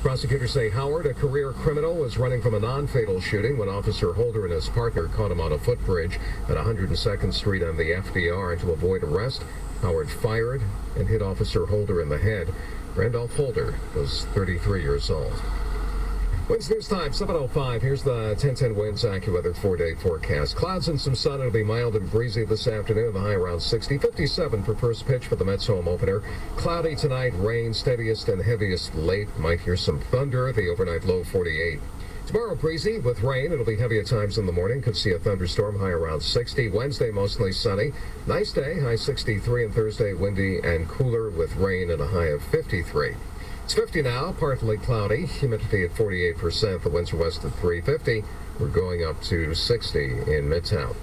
Prosecutors say Howard, a career criminal, was running from a non-fatal shooting when Officer Holder and his partner caught him on a footbridge at 102nd Street on the FDR. To avoid arrest, Howard fired and hit Officer Holder in the head. Randolph Holder was 33 years old. Winds News Time, 7:05. Here's the 1010 Winds AccuWeather 4-day forecast. Clouds and some sun. It'll be mild and breezy this afternoon. The high around 60. 57 for first pitch for the Mets home opener. Cloudy tonight. Rain steadiest and heaviest late. Might hear some thunder. The overnight low 48. Tomorrow breezy with rain. It'll be heavy at times in the morning. Could see a thunderstorm. High around 60. Wednesday mostly sunny. Nice day. High 63. And Thursday windy and cooler with rain and a high of 53. It's 50 now, partly cloudy, humidity at 48%. The winds are west at 350. We're going up to 60 in Midtown.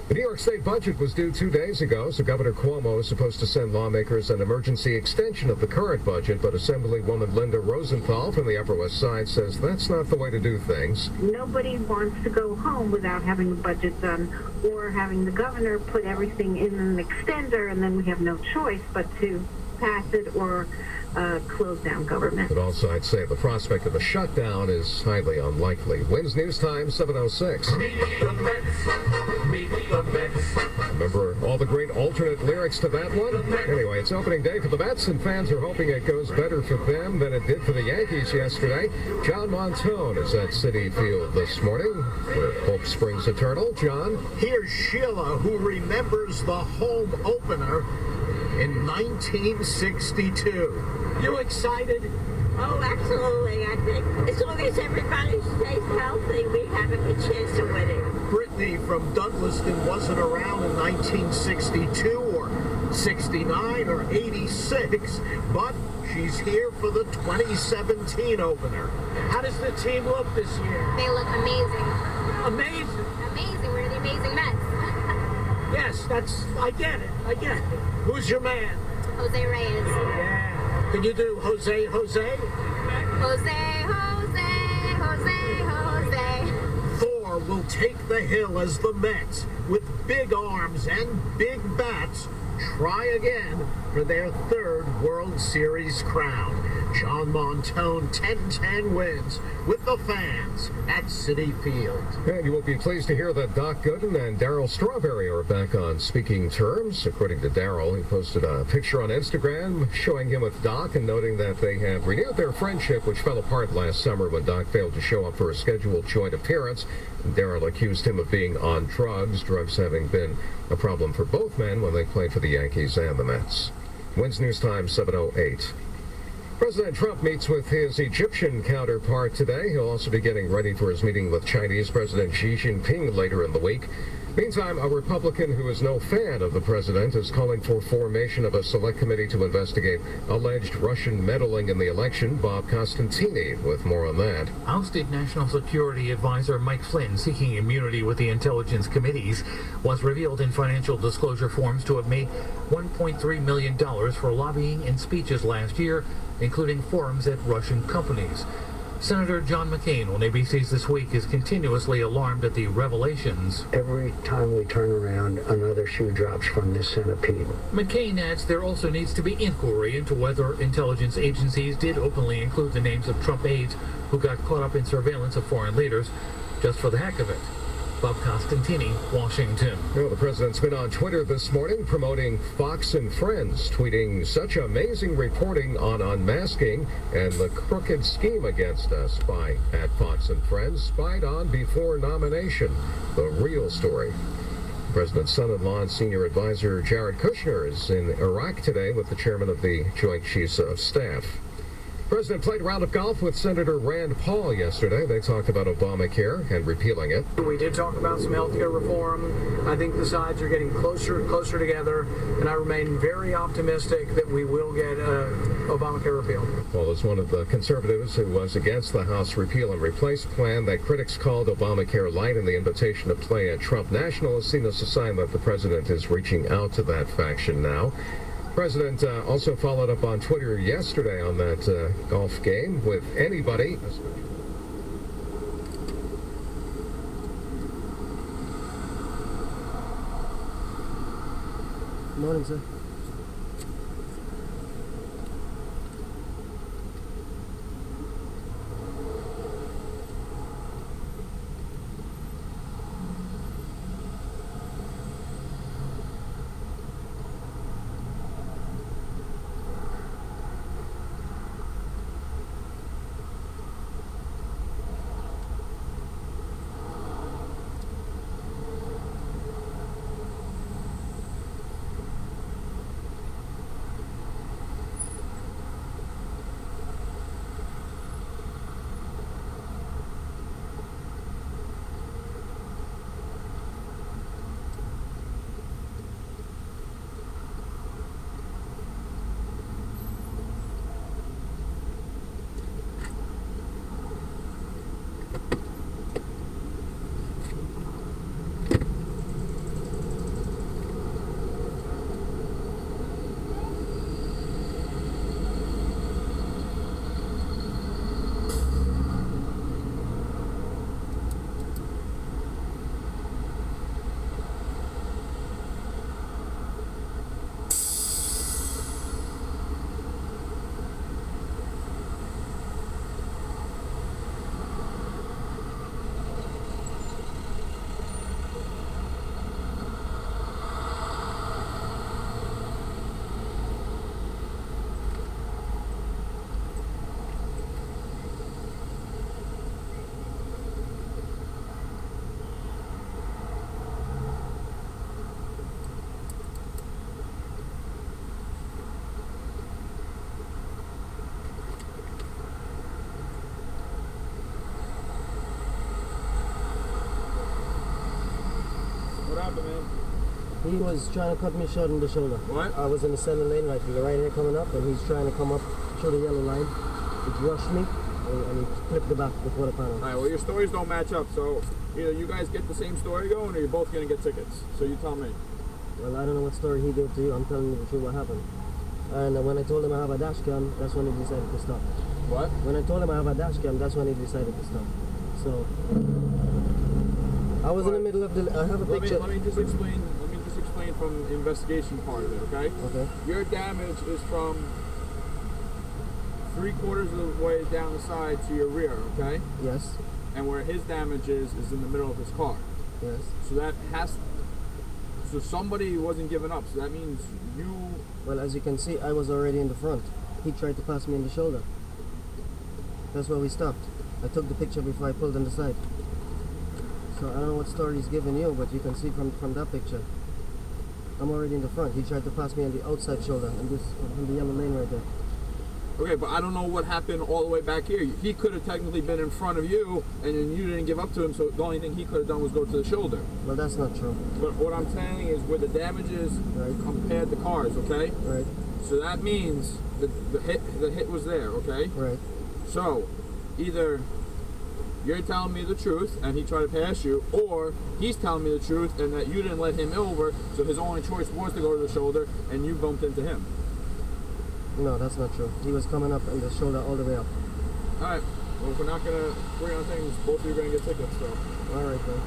The New York State budget was due 2 days ago, so Governor Cuomo is supposed to send lawmakers an emergency extension of the current budget, but Assemblywoman Linda Rosenthal from the Upper West Side says that's not the way to do things. Nobody wants to go home without having the budget done or having the governor put everything in an extender, and then we have no choice but to pass it or close down government. But all sides say the prospect of a shutdown is highly unlikely. Winds News Time, 7:06. Remember all the great alternate lyrics to that one? Anyway, it's opening day for the Mets, and fans are hoping it goes better for them than it did for the Yankees yesterday. John Montone is at Citi Field this morning, where hope springs eternal. John? Here's Sheila, who remembers the home opener in 1962. You excited? Oh, absolutely. I think as long as everybody stays healthy, we have a good chance of winning. Brittany from Douglaston wasn't around in 1962 or 69 or 86, but she's here for the 2017 opener. How does the team look this year? They look amazing. Amazing. Amazing. We're the amazing Mets. Yes, I get it. Who's your man? Jose Reyes. Yeah. Can you do Jose? Jose. Thor will take the hill as the Mets, with big arms and big bats, try again for their third World Series crown. John Montone, 1010 Wins with the fans at Citi Field. And you will be pleased to hear that Doc Gooden and Darryl Strawberry are back on speaking terms. According to Darryl, he posted a picture on Instagram showing him with Doc and noting that they have renewed their friendship, which fell apart last summer when Doc failed to show up for a scheduled joint appearance. Darryl accused him of being on drugs having been a problem for both men when they played for the Yankees and the Mets. Winds News Time, 7:08. President Trump meets with his Egyptian counterpart today. He'll also be getting ready for his meeting with Chinese President Xi Jinping later in the week. Meantime, a Republican who is no fan of the president is calling for formation of a select committee to investigate alleged Russian meddling in the election. Bob Costantini with more on that. Ousted National Security Advisor Mike Flynn, seeking immunity with the intelligence committees, was revealed in financial disclosure forms to have made $1.3 million for lobbying and speeches last year, including forums at Russian companies. Senator John McCain on ABC's This Week is continuously alarmed at the revelations. Every time we turn around, another shoe drops from this centipede. McCain adds there also needs to be inquiry into whether intelligence agencies did openly include the names of Trump aides who got caught up in surveillance of foreign leaders just for the heck of it. Bob Costantini, Washington. Well, the president's been on Twitter this morning promoting Fox and Friends, tweeting such amazing reporting on unmasking and the crooked scheme against us by @Fox and Friends, spied on before nomination. The real story. President's son-in-law and senior advisor Jared Kushner is in Iraq today with the chairman of the Joint Chiefs of Staff. The president played a round of golf with Senator Rand Paul yesterday. They talked about Obamacare and repealing it. We did talk about some healthcare reform. I think the sides are getting closer together, and I remain very optimistic that we will get Obamacare repealed. Paul is one of the conservatives who was against the House repeal and replace plan that critics called Obamacare light, and the invitation to play a Trump national is seen as a sign that the president is reaching out to that faction now. The president also followed up on Twitter yesterday on that golf game with anybody. Good morning, sir. happened, man? He was trying to cut me short in the shoulder. What? I was in the center lane, like the right here coming up, and he's trying to come up through the yellow line. He rushed me, and he flipped the back before the panel. All right, well, your stories don't match up, so either you guys get the same story going, or you're both going to get tickets. So you tell me. Well, I don't know what story he gave to you. I'm telling you the truth what happened. And when I told him I have a dash cam, that's when he decided to stop. What? When I told him I have a dash cam, that's when he decided to stop. So I was in the middle of the. I have a picture. Let me just explain from the investigation part of it, okay? Okay. Your damage is from 3/4 of the way down the side to your rear, okay? Yes. And where his damage is in the middle of his car. Yes. So that has. So somebody wasn't giving up. So that means you. Well, as you can see, I was already in the front. He tried to pass me in the shoulder. That's where we stopped. I took the picture before I pulled on the side. So I don't know what story he's giving you, but you can see from that picture. I'm already in the front. He tried to pass me on the outside shoulder, and this from the yellow lane right there. Okay, but I don't know what happened all the way back here. He could have technically been in front of you, and then you didn't give up to him, so the only thing he could have done was go to the shoulder. Well, that's not true. But what I'm saying is where the damage is compared to cars, okay? Right. So that means the hit was there, okay? Right. So either you're telling me the truth and he tried to pass you, or he's telling me the truth and that you didn't let him over, so his only choice was to go to the shoulder and you bumped into him. No, that's not true. He was coming up on the shoulder all the way up. Alright, well, if we're not going to agree on things, both of you are going to get tickets, so. Alright, then.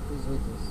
Please wait this.